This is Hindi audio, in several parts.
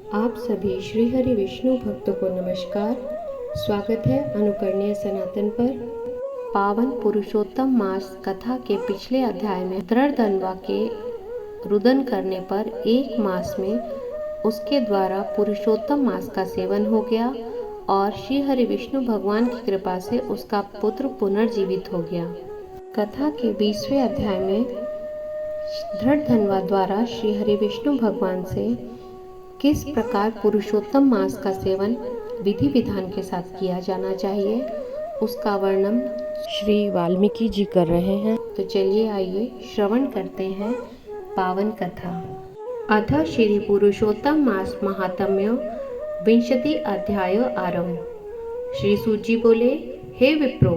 आप सभी श्री हरि विष्णु भक्तों को नमस्कार। स्वागत है अनुकरणीय सनातन पर। पावन पुरुषोत्तम मास कथा के पिछले अध्याय में धृतधन्वा के रुदन करने पर 1 मास में उसके द्वारा पुरुषोत्तम मास का सेवन हो गया और श्री हरि विष्णु भगवान की कृपा से उसका पुत्र पुनर्जीवित हो गया। कथा के 20वें अध्याय में धृतधन्वा द्वारा श्री हरि विष्णु भगवान से किस प्रकार पुरुषोत्तम मास का सेवन विधि विधान के साथ किया जाना चाहिए उसका वर्णन श्री वाल्मीकि जी कर रहे हैं। तो चलिए आइए श्रवण करते हैं पावन कथा। अथ श्री पुरुषोत्तम मास महात्म्य विंशति अध्याय आरंभ। श्री सूत जी बोले, हे विप्रो,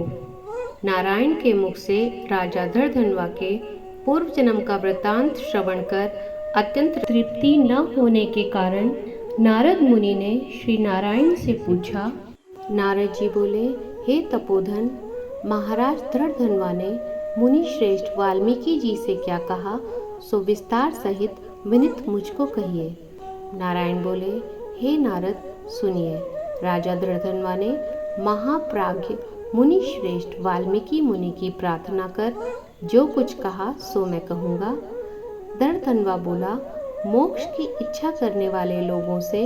नारायण के मुख से राजा धृतधन्वा के पूर्व जन्म का वृतांत श्रवण कर अत्यंत तृप्ति न होने के कारण नारद मुनि ने श्री नारायण से पूछा। नारद जी बोले, हे तपोधन, महाराज धृतधन्वा ने मुनि श्रेष्ठ वाल्मीकि जी से क्या कहा सो विस्तार सहित विनित मुझको कहिए। नारायण बोले, हे नारद, सुनिए। राजा धृतधन्वा ने महाप्राज्ञ मुनि श्रेष्ठ वाल्मीकि मुनि की प्रार्थना कर जो कुछ कहा सो मैं कहूँगा। धृतधन्वा बोला, मोक्ष की इच्छा करने वाले लोगों से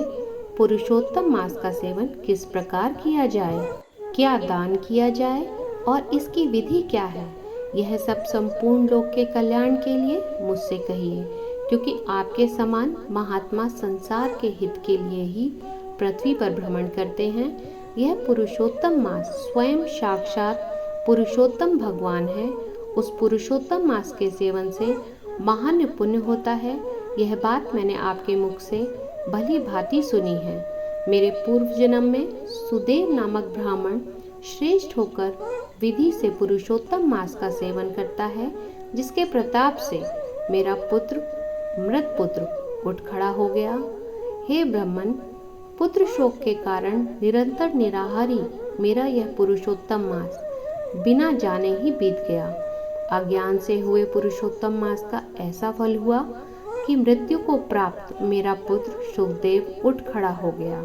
पुरुषोत्तम मास का सेवन किस प्रकार किया जाए, क्या दान किया जाए और इसकी विधि क्या है, यह सब संपूर्ण लोक के कल्याण के लिए मुझसे कहिए, क्योंकि आपके समान महात्मा संसार के हित के लिए ही पृथ्वी पर भ्रमण करते हैं। यह पुरुषोत्तम मास स्वयं साक्षात पुरुषोत्तम भगवान है। उस पुरुषोत्तम मास के सेवन से महान पुण्य होता है। यह बात मैंने आपके मुख से भली भांति सुनी है। मेरे पूर्व जन्म में सुदेव नामक ब्राह्मण श्रेष्ठ होकर विधि से पुरुषोत्तम मास का सेवन करता है, जिसके प्रताप से मेरा पुत्र मृत पुत्र उठ खड़ा हो गया। हे ब्राह्मण, पुत्र शोक के कारण निरंतर निराहारी मेरा यह पुरुषोत्तम मास बिना जाने ही बीत गया। अज्ञान से हुए पुरुषोत्तम मास का ऐसा फल हुआ कि मृत्यु को प्राप्त मेरा पुत्र सुखदेव उठ खड़ा हो गया।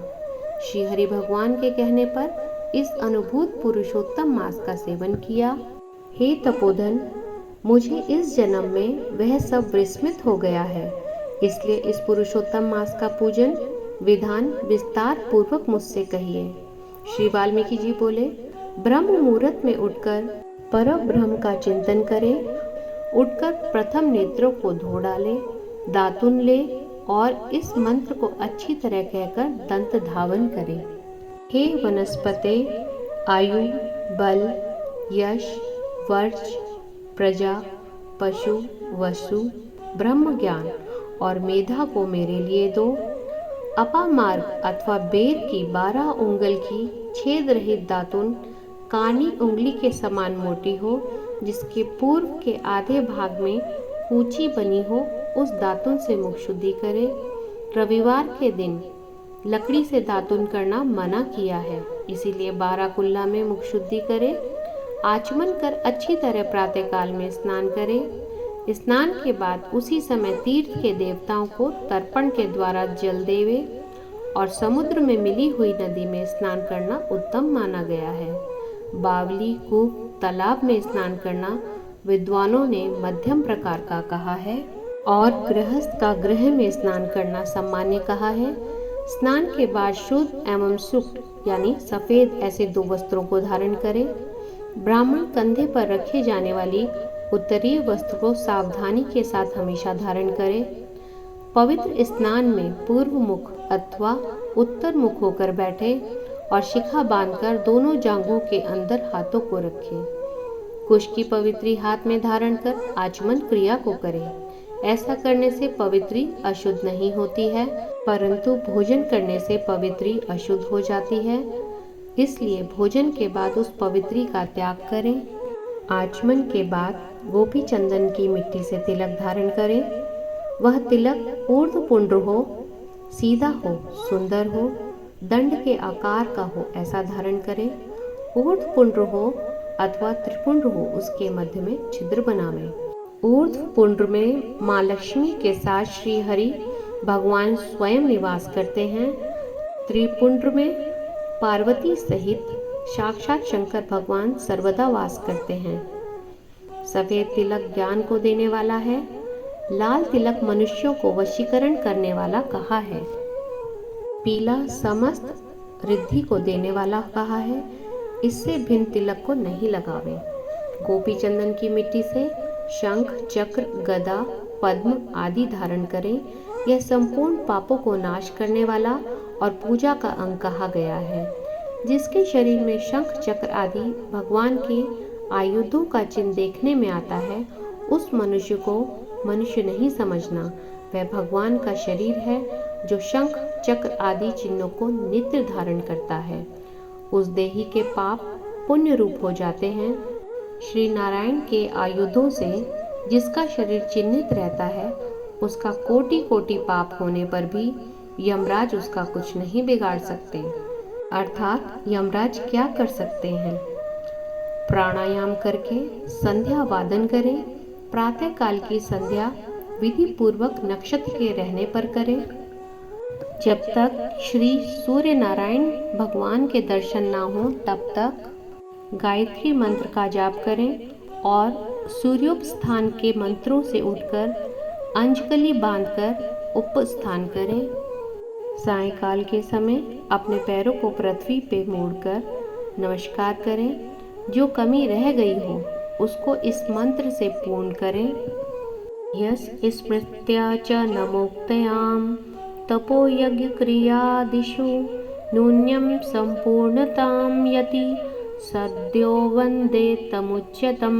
श्री हरि भगवान के कहने पर इस अनुभूत पुरुषोत्तम मास का सेवन किया। हे तपोधन, मुझे इस जन्म में वह सब विस्मृत हो गया है, इसलिए इस पुरुषोत्तम मास का पूजन विधान विस्तार पूर्वक मुझसे कहिए। श्री वाल्मीकि जी बोले, ब्रह्म मुहूर्त में उठकर पर ब्रह्म का चिंतन करें। उठकर प्रथम नेत्रों को धो डाले, दातुन ले और इस मंत्र को अच्छी तरह कहकर दंत धावन करें। हे वनस्पते, आयु, बल, यश, वर्ष, प्रजा, पशु, वसु, ब्रह्म ज्ञान और मेधा को मेरे लिए दो। अपामार्ग अथवा बेर की 12 उंगल की छेद रहित दातुन कानी उंगली के समान मोटी हो, जिसके पूर्व के आधे भाग में कूची बनी हो, उस दातुन से मुख शुद्धि करे। रविवार के दिन लकड़ी से दातुन करना मना किया है, इसीलिए 12 कुल्ला में मुख शुद्धि करे। आचमन कर अच्छी तरह प्रातःकाल में स्नान करे। स्नान के बाद उसी समय तीर्थ के देवताओं को तर्पण के द्वारा जल देवे और समुद्र में मिली हुई नदी में स्नान करना उत्तम माना गया है। बावली, कूप, तालाब में स्नान करना विद्वानों ने मध्यम प्रकार का कहा है और गृहस्थ का गृह में स्नान करना सामान्य कहा है। स्नान के बाद शुद्ध एवं सुक्त यानी सफ़ेद ऐसे 2 वस्त्रों को धारण करें। ब्राह्मण कंधे पर रखे जाने वाली उत्तरीय वस्त्र को सावधानी के साथ हमेशा धारण करे। पवित्र स्नान में पूर्व मुख अथवा उत्तर मुख होकर बैठे और शिखा बांधकर दोनों जांघों के अंदर हाथों को रखें। कुश की पवित्री हाथ में धारण कर आचमन क्रिया को करें। ऐसा करने से पवित्री अशुद्ध नहीं होती है, परंतु भोजन करने से पवित्री अशुद्ध हो जाती है। इसलिए भोजन के बाद उस पवित्री का त्याग करें। आचमन के बाद गोपी चंदन की मिट्टी से तिलक धारण करें। वह तिलक ऊर्ध्व पुंड्र हो, सीधा हो, सुंदर हो, दंड के आकार का हो, ऐसा धारण करें। ऊर्ध्व पुंड्र हो अथवा त्रिपुंड हो, उसके मध्य में छिद्र बनावें। ऊर्ध्व पुंड्र में माँ लक्ष्मी के साथ श्री हरि भगवान स्वयं निवास करते हैं। त्रिपुंड में पार्वती सहित साक्षात शंकर भगवान सर्वदा वास करते हैं। सफेद तिलक ज्ञान को देने वाला है। लाल तिलक मनुष्यों को वशीकरण करने वाला कहा है। पीला समस्त रिद्धि को देने वाला कहा है। इससे भिन्न तिलक को नहीं लगावे। गोपी चंदन की मिट्टी से शंख, चक्र, गदा, पद्म आदि धारण करें। यह संपूर्ण पापों को नाश करने वाला और पूजा का अंग कहा गया है। जिसके शरीर में शंख, चक्र आदि भगवान के आयुधों का चिन्ह देखने में आता है, उस मनुष्य को मनुष्य नहीं समझना। वह भगवान का शरीर है जो शंख, चक्र आदि चिन्हों को नित्य धारण करता है। उस देही के पाप पुण्य रूप हो जाते हैं। श्री नारायण के आयुधों से जिसका शरीर चिन्हित रहता है, उसका कोटि कोटि पाप होने पर भी यमराज उसका कुछ नहीं बिगाड़ सकते। अर्थात यमराज क्या कर सकते हैं? प्राणायाम करके संध्या वादन करें। प्रातः काल की संध्या विधि पूर्वक नक्षत्र के रहने पर करें। जब तक श्री सूर्य नारायण भगवान के दर्शन ना हो तब तक गायत्री मंत्र का जाप करें और सूर्योपस्थान के मंत्रों से उठकर अंजकली बांधकर उपस्थान करें। सायंकाल के समय अपने पैरों को पृथ्वी पे मोड़कर नमस्कार करें। जो कमी रह गई हो उसको इस मंत्र से पूर्ण करें। यस स्मृत्या च नमोक्तयाम तपो यज्ञ क्रियादिषु नून्यम संपूर्णताम यति सद्यो वंदे तमुच्यतम।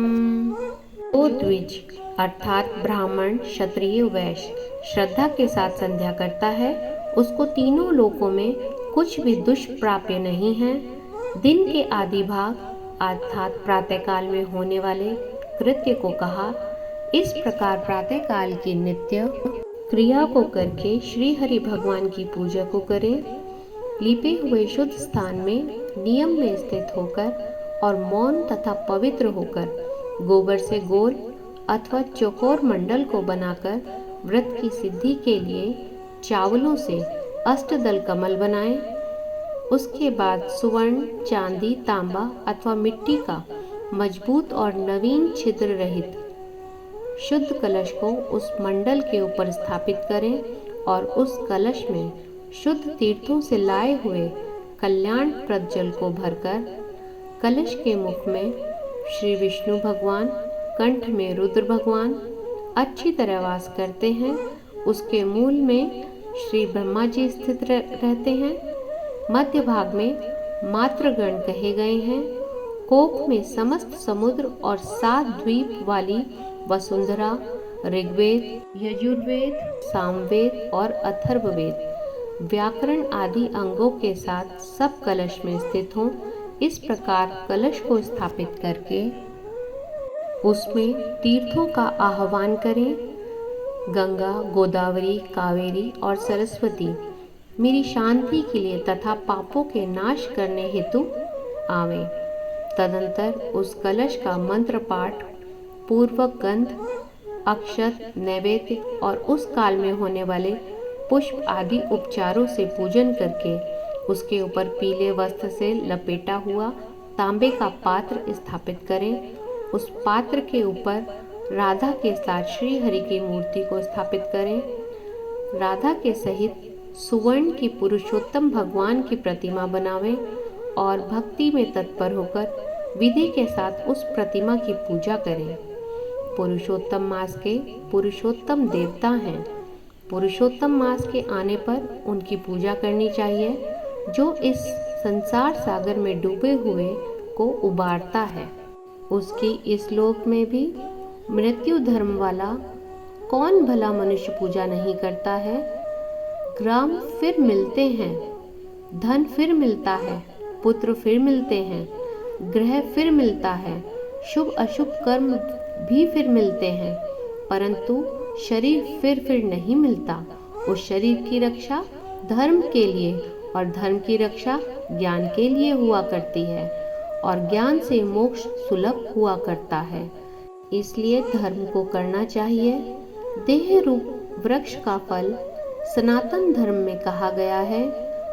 तो द्विज अर्थात ब्राह्मण, क्षत्रिय, वैश्य श्रद्धा के साथ संध्या करता है, उसको तीनों लोकों में कुछ भी दुष्प्राप्य नहीं है। दिन के आदि भाग अर्थात प्रातःकाल में होने वाले कृत्य को कहा। इस प्रकार प्रातःकाल की नित्य क्रिया को करके श्री हरि भगवान की पूजा को करें। लिपे हुए शुद्ध स्थान में नियम में स्थित होकर और मौन तथा पवित्र होकर गोबर से गोल अथवा चौकोर मंडल को बनाकर व्रत की सिद्धि के लिए चावलों से अष्टदल कमल बनाएं। उसके बाद सुवर्ण, चांदी, तांबा अथवा मिट्टी का मजबूत और नवीन छिद्र रहित शुद्ध कलश को उस मंडल के ऊपर स्थापित करें और उस कलश में शुद्ध तीर्थों से लाए हुए कल्याणप्रद जल को भरकर कलश के मुख में श्री विष्णु भगवान, कंठ में रुद्र भगवान अच्छी तरह वास करते हैं। उसके मूल में श्री ब्रह्मा जी स्थित रहते हैं। मध्य भाग में मातृगण कहे गए हैं। कोप में समस्त समुद्र और 7 द्वीप वाली वसुंधरा, ऋग्वेद, यजुर्वेद, सामवेद और अथर्ववेद व्याकरण आदि अंगों के साथ सब कलश में स्थित हों। इस प्रकार कलश को स्थापित करके उसमें तीर्थों का आह्वान करें। गंगा, गोदावरी, कावेरी और सरस्वती मेरी शांति के लिए तथा पापों के नाश करने हेतु आवें। तदंतर उस कलश का मंत्र पाठ पूर्वक गंध, अक्षत, नैवेद्य और उस काल में होने वाले पुष्प आदि उपचारों से पूजन करके उसके ऊपर पीले वस्त्र से लपेटा हुआ तांबे का पात्र स्थापित करें। उस पात्र के ऊपर राधा के साथ श्री हरि की मूर्ति को स्थापित करें। राधा के सहित सुवर्ण की पुरुषोत्तम भगवान की प्रतिमा बनावें और भक्ति में तत्पर होकर विधि के साथ उस प्रतिमा की पूजा करें। पुरुषोत्तम मास के पुरुषोत्तम देवता हैं। पुरुषोत्तम मास के आने पर उनकी पूजा करनी चाहिए, जो इस संसार सागर में डूबे हुए को उबारता है। उसकी इस लोक में भी मृत्यु धर्म वाला कौन भला मनुष्य पूजा नहीं करता है। ग्राम फिर मिलते हैं, धन फिर मिलता है, पुत्र फिर मिलते हैं, ग्रह फिर मिलता है, शुभ अशुभ कर्म भी फिर मिलते हैं, परंतु शरीर फिर नहीं मिलता। उस शरीर की रक्षा धर्म के लिए और धर्म की रक्षा ज्ञान के लिए हुआ करती है और ज्ञान से मोक्ष सुलभ हुआ करता है। इसलिए धर्म को करना चाहिए। देह रूप वृक्ष का फल सनातन धर्म में कहा गया है,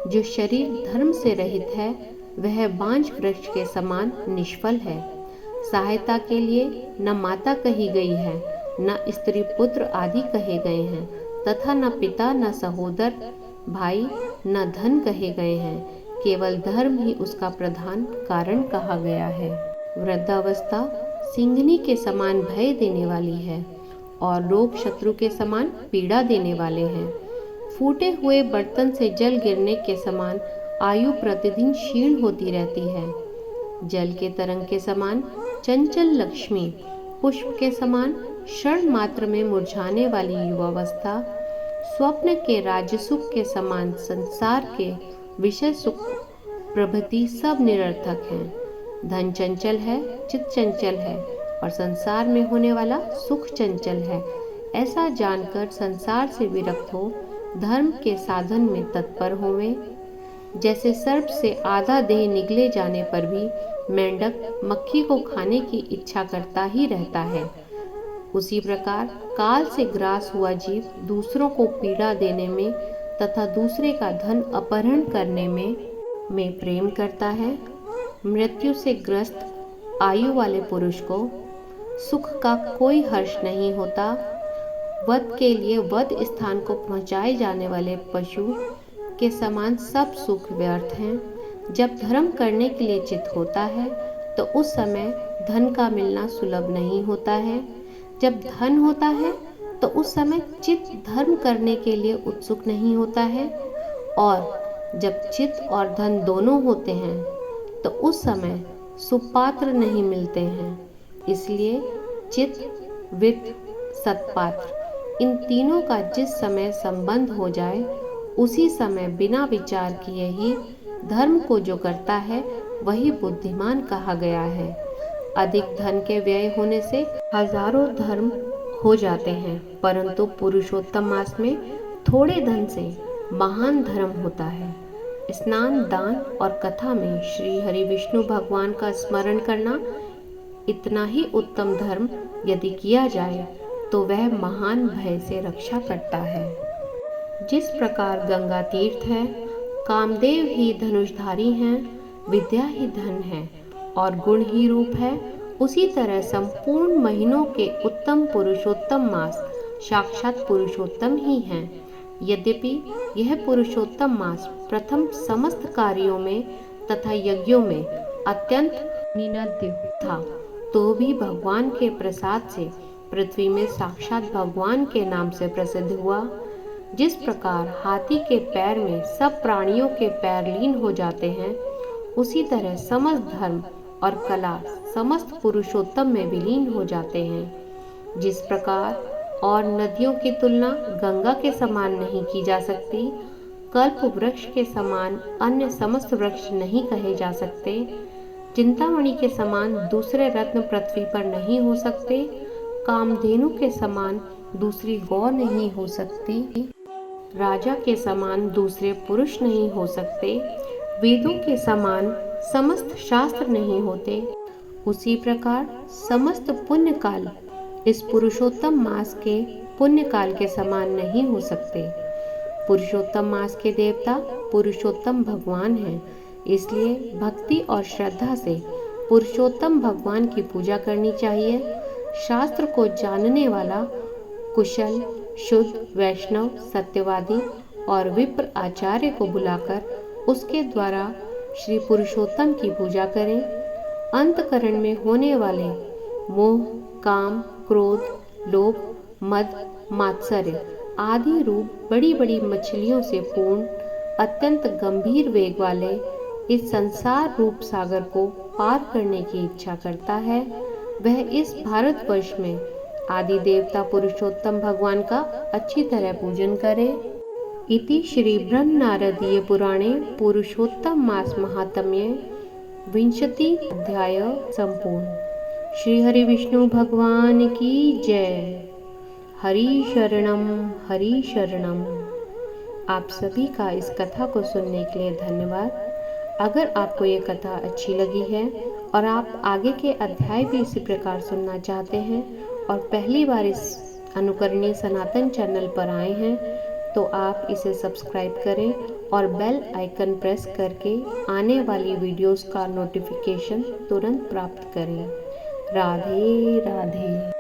जो शरीर धर्म से रहित है वह बांझ वृक्ष के समान निष्फल है। सहायता के लिए न माता कही गई है, न स्त्री पुत्र आदि कहे गए हैं, तथा न पिता, न सहोदर भाई, न धन कहे गए हैं। केवल धर्म ही उसका प्रधान कारण कहा गया है। वृद्धावस्था सिंघनी के समान भय देने वाली है और रोग शत्रु के समान पीड़ा देने वाले हैं। फूटे हुए बर्तन से जल गिरने के समान आयु प्रतिदिन क्षीण होती रहती है। जल के तरंग के समान चंचल लक्ष्मी, पुष्प के समान क्षण मात्र में मुरझाने वाली युवावस्था, स्वप्न के राज्य सुख के समान संसार के विषय सुख प्रभृति सब निरर्थक हैं। धन चंचल है, चित्त चंचल है और संसार में होने वाला सुख चंचल है। ऐसा जानकर संसार से विरक्त हो धर्म के साधन में तत्पर होवें। जैसे सर्प से आधा देह निगले जाने पर भी मेंढक मक्खी को खाने की इच्छा करता ही रहता है, उसी प्रकार काल से ग्रास हुआ जीव दूसरों को पीड़ा देने में तथा दूसरे का धन अपहरण करने में प्रेम करता है। मृत्यु से ग्रस्त आयु वाले पुरुष को सुख का कोई हर्ष नहीं होता। वध के लिए वध स्थान को पहुंचाए जाने वाले पशु के समान सब सुख व्यर्थ हैं। जब धर्म करने के लिए चित होता है तो उस समय धन का मिलना सुलभ नहीं होता है। जब धन होता है तो उस समय चित धर्म करने के लिए उत्सुक नहीं होता है, और जब चित और धन दोनों होते हैं तो उस समय सुपात्र नहीं मिलते हैं। इसलिए चित, वित्त, सत्पात्र इन तीनों का जिस समय संबंध हो जाए उसी समय बिना विचार किए ही धर्म को जो करता है वही बुद्धिमान कहा गया है। अधिक धन के व्यय होने से हजारों धर्म हो जाते हैं, परंतु पुरुषोत्तम मास में थोड़े धन से महान धर्म होता है। स्नान, दान और कथा में श्री हरि विष्णु भगवान का स्मरण करना, इतना ही उत्तम धर्म यदि किया जाए तो वह महान भय से रक्षा करता है। जिस प्रकार गंगा तीर्थ है, कामदेव ही धनुषधारी हैं, विद्या ही धन है और गुण ही रूप है, उसी तरह संपूर्ण महीनों के उत्तम पुरुषोत्तम मास साक्षात पुरुषोत्तम ही हैं। यद्यपि यह पुरुषोत्तम मास प्रथम समस्त कार्यों में तथा यज्ञों में अत्यंत निनद्य था, तो भी भगवान के प्रसाद से पृथ्वी में साक्षात भगवान के नाम से प्रसिद्ध हुआ। जिस प्रकार हाथी के पैर में सब प्राणियों के पैर लीन हो जाते हैं, उसी तरह समस्त धर्म और कला समस्त पुरुषोत्तम में विलीन हो जाते हैं। जिस प्रकार और नदियों की तुलना गंगा के समान नहीं की जा सकती, कल्प वृक्ष के समान अन्य समस्त वृक्ष नहीं कहे जा सकते, चिंतामणि के समान दूसरे रत्न पृथ्वी पर नहीं हो सकते, कामधेनु के समान दूसरी गौ नहीं हो सकती, राजा के समान दूसरे पुरुष नहीं हो सकते, वेदों के समान समस्त शास्त्र नहीं होते, उसी प्रकार समस्त पुण्य काल इस पुरुषोत्तम मास के पुण्य काल के समान नहीं हो सकते। पुरुषोत्तम मास के देवता पुरुषोत्तम भगवान हैं, इसलिए भक्ति और श्रद्धा से पुरुषोत्तम भगवान की पूजा करनी चाहिए। शास्त्र को जानने वाला कुशल, शुद्ध, वैष्णव, सत्यवादी और विप्र आचार्य को बुलाकर उसके द्वारा श्री पुरुषोत्तम की पूजा करें। अंतकरण में होने वाले मोह, काम, क्रोध, लोभ, मद, मात्सर्य आदि रूप बड़ी बड़ी मछलियों से पूर्ण अत्यंत गंभीर वेग वाले इस संसार रूप सागर को पार करने की इच्छा करता है, वह इस भारतवर्ष में आदि देवता पुरुषोत्तम भगवान का अच्छी तरह पूजन करे। इति श्री ब्रह्म नारदीय पुराणे पुरुषोत्तम मास महात्म्ये 20 अध्याय संपूर्ण। श्री हरि विष्णु भगवान की जय। हरि शरणम हरि शरणम। आप सभी का इस कथा को सुनने के लिए धन्यवाद। अगर आपको ये कथा अच्छी लगी है और आप आगे के अध्याय भी इसी प्रकार सुनना चाहते हैं और पहली बार इस अनुकरणीय सनातन चैनल पर आए हैं, तो आप इसे सब्सक्राइब करें और बेल आइकन प्रेस करके आने वाली वीडियोस का नोटिफिकेशन तुरंत प्राप्त करें। राधे राधे।